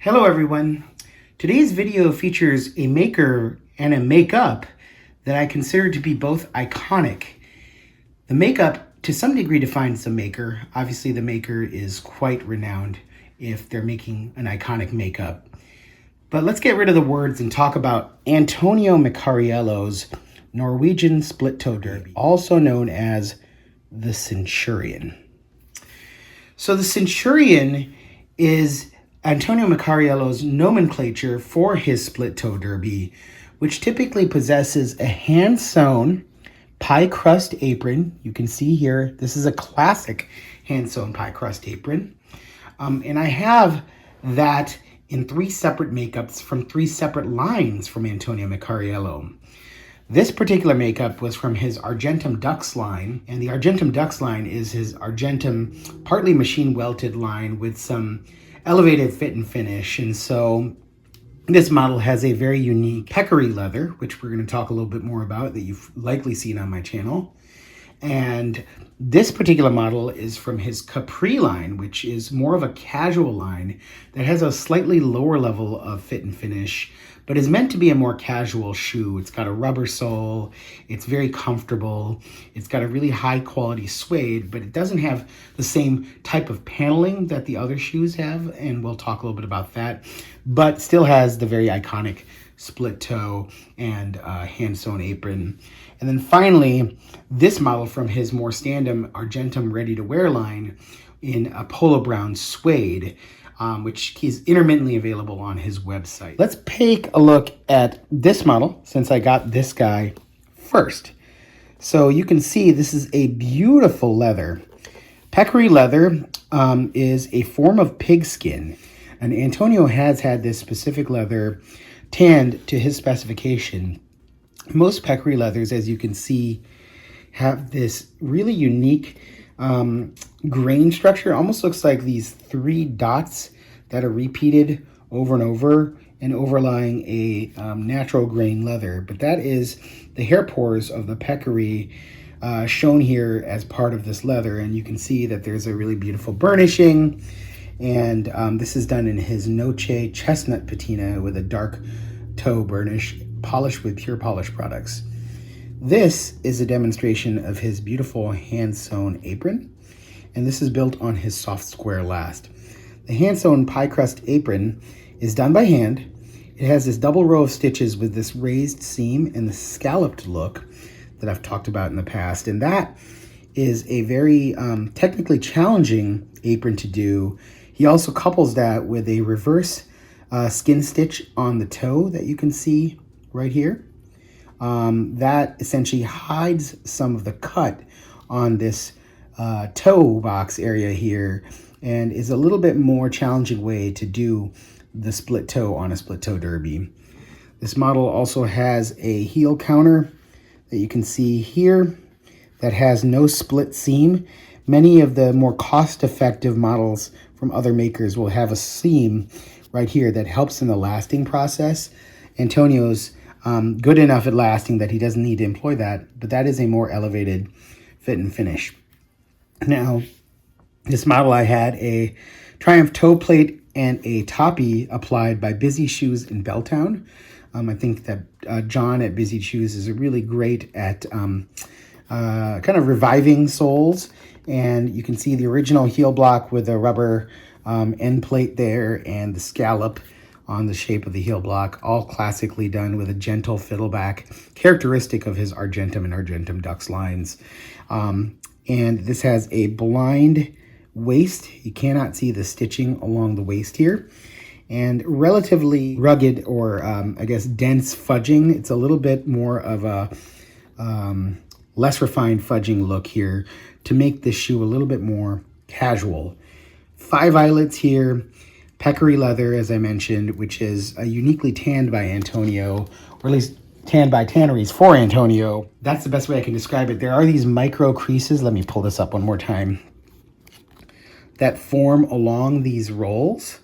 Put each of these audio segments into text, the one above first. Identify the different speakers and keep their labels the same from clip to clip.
Speaker 1: Hello everyone. Today's video features a maker and a makeup that I consider to be both iconic. The makeup to some degree defines the maker. Obviously the maker is quite renowned if they're making an iconic makeup. But let's get rid of the words and talk about Antonio Meccariello's Norwegian split-toe derby, also known as the Centurion. So the Centurion is Antonio Meccariello's nomenclature for his split-toe derby, which typically possesses a hand-sewn pie crust apron. You can see here, this is a classic hand-sewn pie crust apron. And I have that in 3 separate makeups from 3 separate lines from Antonio Meccariello. This particular makeup was from his Argentum Dux line, and the Argentum Dux line is his Argentum partly machine welted line with some elevated fit and finish. And so this model has a very unique peccary leather, which we're going to talk a little bit more about, that you've likely seen on my channel. And this particular model is from his Capri line, which is more of a casual line that has a slightly lower level of fit and finish, but is meant to be a more casual shoe. It's got a rubber sole, it's very comfortable, it's got a really high quality suede, but it doesn't have the same type of paneling that the other shoes have, and we'll talk a little bit about that, but still has the very iconic split toe and hand-sewn apron. And then finally, this model from his more standard Argentum ready-to-wear line in a polo brown suede, which is intermittently available on his website. Let's take a look at this model since I got this guy first. So you can see this is a beautiful leather. Peccary leather is a form of pigskin, and Antonio has had this specific leather tanned to his specification. Most peccary leathers, as you can see, have this really unique grain structure. It almost looks like these 3 dots that are repeated over and over and overlying a natural grain leather. But that is the hair pores of the peccary shown here as part of this leather. And you can see that there's a really beautiful burnishing. And this is done in his Noche chestnut patina with a dark toe burnish, polished with pure polish products. This is a demonstration of his beautiful hand-sewn apron, and this is built on his soft square last. The hand-sewn pie crust apron is done by hand. It has this double row of stitches with this raised seam and the scalloped look that I've talked about in the past, and that is a very technically challenging apron to do. He also couples that with a reverse skin stitch on the toe that you can see right here. That essentially hides some of the cut on this toe box area here, and is a little bit more challenging way to do the split toe on a split toe derby. This model also has a heel counter that you can see here that has no split seam. Many of the more cost-effective models from other makers will have a seam right here that helps in the lasting process. Antonio's good enough at lasting that he doesn't need to employ that, but that is a more elevated fit and finish. Now, this model, I had a Triumph toe plate and a toppy applied by Busy Shoes in Belltown. I think that John at Busy Shoes is really great at kind of reviving soles, and you can see the original heel block with a rubber end plate there and the scallop on the shape of the heel block, all classically done with a gentle fiddleback, characteristic of his Argentum and Argentum Dux lines. And this has a blind waist. You cannot see the stitching along the waist here. And relatively rugged, or I guess dense fudging. It's a little bit more of a less refined fudging look here to make this shoe a little bit more casual. 5 eyelets here. Peccary leather, as I mentioned, which is uniquely tanned by Antonio, or at least tanned by tanneries for Antonio. That's the best way I can describe it. There are these micro creases, let me pull this up one more time, that form along these rolls.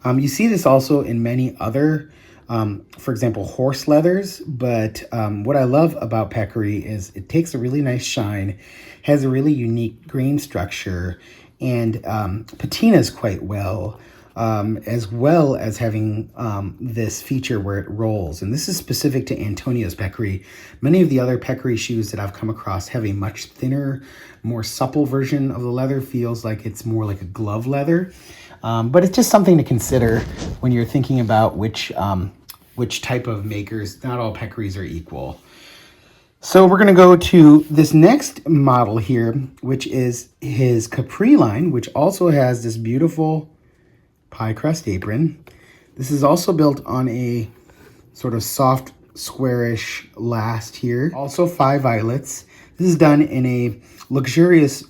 Speaker 1: You see this also in many other, for example, horse leathers, but what I love about peccary is it takes a really nice shine, has a really unique grain structure, and patinas quite well. as well as having this feature where it rolls. And this is specific to Antonio's peccary. Many of the other peccary shoes that I've come across have a much thinner, more supple version of the leather. Feels like it's more like a glove leather. But it's just something to consider when you're thinking about which type of makers. Not all peccaries are equal. So we're going to go to this next model here, which is his capri line, which also has this beautiful pie crust apron. This is also built on a sort of soft, squarish last here. Also 5 eyelets. This is done in a luxurious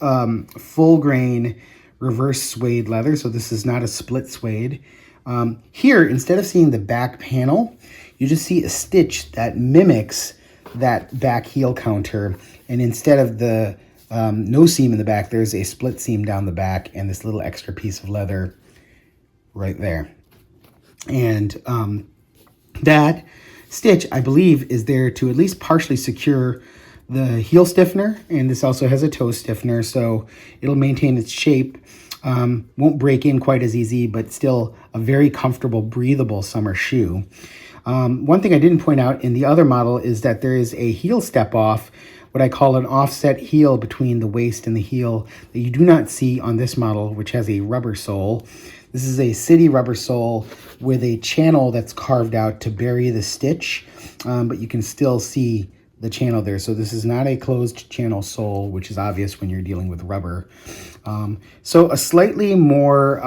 Speaker 1: full grain reverse suede leather. So this is not a split suede. Here, instead of seeing the back panel, you just see a stitch that mimics that back heel counter, and instead of the no seam in the back, there's a split seam down the back and this little extra piece of leather right there. And that stitch, I believe, is there to at least partially secure the heel stiffener, and this also has a toe stiffener, so it'll maintain its shape. Won't break in quite as easy, but still a very comfortable, breathable summer shoe. One thing I didn't point out in the other model is that there is a heel step off, what I call an offset heel between the waist and the heel, that you do not see on this model, which has a rubber sole. This is a city rubber sole with a channel that's carved out to bury the stitch, but you can still see the channel there. So this is not a closed channel sole, which is obvious when you're dealing with rubber. So a slightly more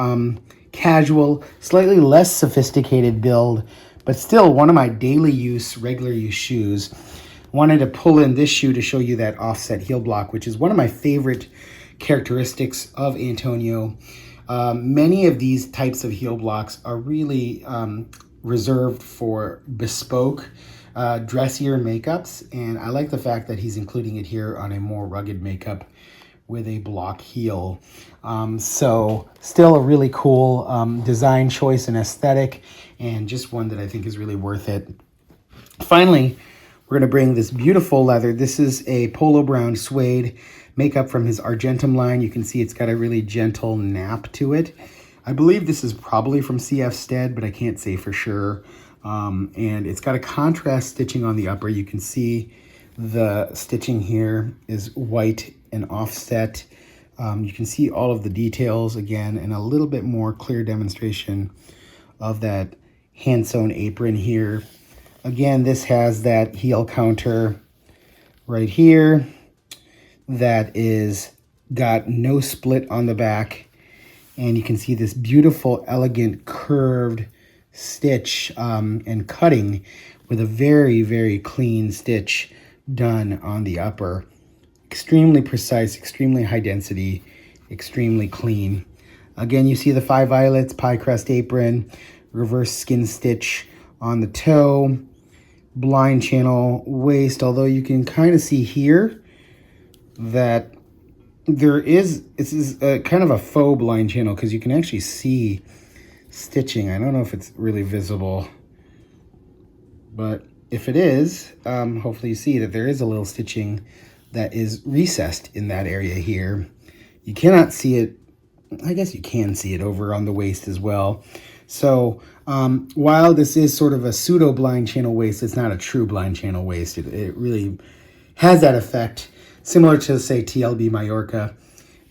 Speaker 1: casual, slightly less sophisticated build, but still one of my daily use, regular use shoes. Wanted to pull in this shoe to show you that offset heel block, which is one of my favorite characteristics of Antonio. Many of these types of heel blocks are really reserved for bespoke, dressier makeups, and I like the fact that he's including it here on a more rugged makeup with a block heel. So still a really cool design choice and aesthetic, and just one that I think is really worth it. Finally, we're going to bring this beautiful leather. This is a polo brown suede makeup from his Argentum line. You can see it's got a really gentle nap to it. I believe this is probably from CF Stead, but I can't say for sure. And it's got a contrast stitching on the upper. You can see the stitching here is white and offset. You can see all of the details again, and a little bit more clear demonstration of that hand sewn apron here. Again, this has that heel counter right here that is got no split on the back, and you can see this beautiful, elegant, curved stitch and cutting with a very, very clean stitch done on the upper. Extremely precise, extremely high density, extremely clean. Again, you see the 5 eyelets, pie crust apron, reverse skin stitch on the toe, blind channel waist, although you can kind of see here that this is a kind of a faux blind channel because you can actually see stitching. I don't know if it's really visible, but if it is, hopefully you see that there is a little stitching that is recessed in that area here. You cannot see it. I guess you can see it over on the waist as well. So while this is sort of a pseudo blind channel waist, it's not a true blind channel waist. It really has that effect, similar to, say, TLB Mallorca,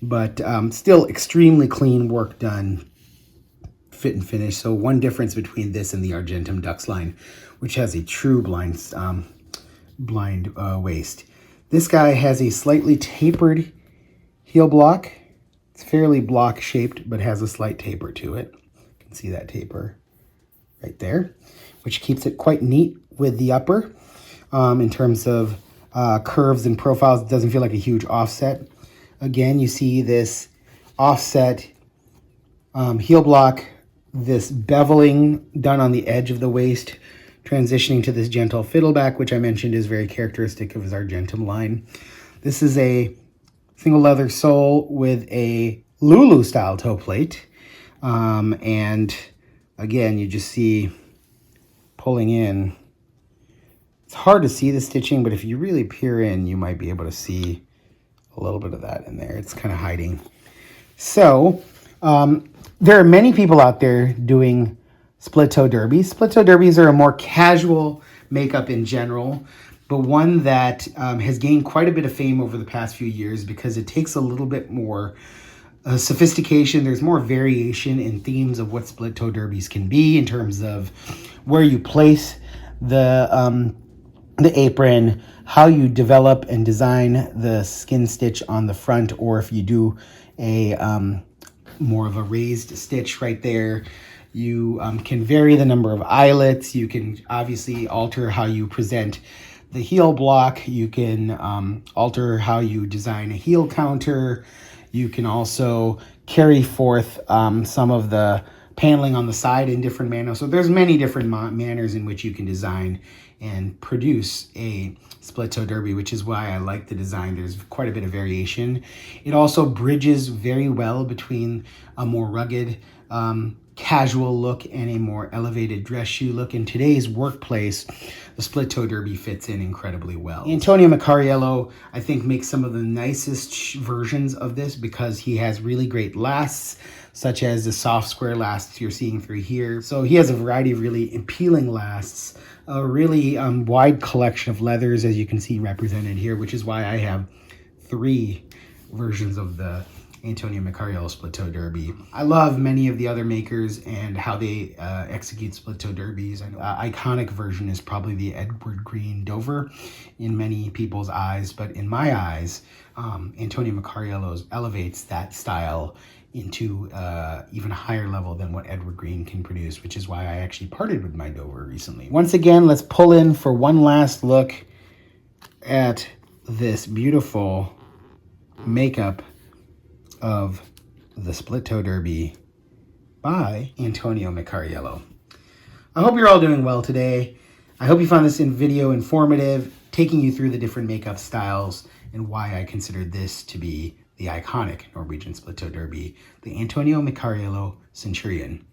Speaker 1: but still extremely clean work done, fit and finish. So one difference between this and the Argentum Dux line, which has a true blind waist. This guy has a slightly tapered heel block. It's fairly block shaped, but has a slight taper to it. You can see that taper right there, which keeps it quite neat with the upper. In terms of curves and profiles, it doesn't feel like a huge offset. Again, you see this offset heel block, this beveling done on the edge of the waist, transitioning to this gentle fiddleback, which I mentioned is very characteristic of his Argentum line. This is a single leather sole with a Lulu style toe plate. And again, you just see pulling in. It's hard to see the stitching, but if you really peer in, you might be able to see a little bit of that in there. It's kind of hiding. So There are many people out there doing split toe derbies. Split toe derbies are a more casual makeup in general, but one that has gained quite a bit of fame over the past few years because it takes a little bit more sophistication. There's more variation in themes of what split toe derbies can be in terms of where you place the apron, how you develop and design the skin stitch on the front, or if you do a more of a raised stitch right there. You can vary the number of eyelets. You can obviously alter how you present the heel block. You can alter how you design a heel counter. You can also carry forth some of the paneling on the side in different manners. So there's many different manners in which you can design and produce a split toe derby, which is why I like the design. There's quite a bit of variation. It also bridges very well between a more rugged casual look and a more elevated dress shoe look. In today's workplace, the split toe derby fits in incredibly well. Antonio Meccariello, I think, makes some of the nicest versions of this because he has really great lasts, such as the soft square lasts you're seeing through here. So he has a variety of really appealing lasts, a really wide collection of leathers, as you can see represented here, which is why I have 3 versions of the Antonio Meccariello split toe derby. I love many of the other makers and how they execute split toe derbies. Iconic version is probably the Edward Green Dover in many people's eyes, but in my eyes, Antonio Meccariello elevates that style into even a higher level than what Edward Green can produce, which is why I actually parted with my Dover recently. Once again, let's pull in for one last look at this beautiful makeup of the split toe derby by Antonio Meccariello. I hope you're all doing well today. I hope you found this video informative, taking you through the different makeup styles and why I considered this to be the iconic Norwegian split toe derby, the Antonio Meccariello Centurion.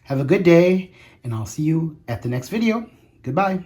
Speaker 1: Have a good day, and I'll see you at the next video. Goodbye.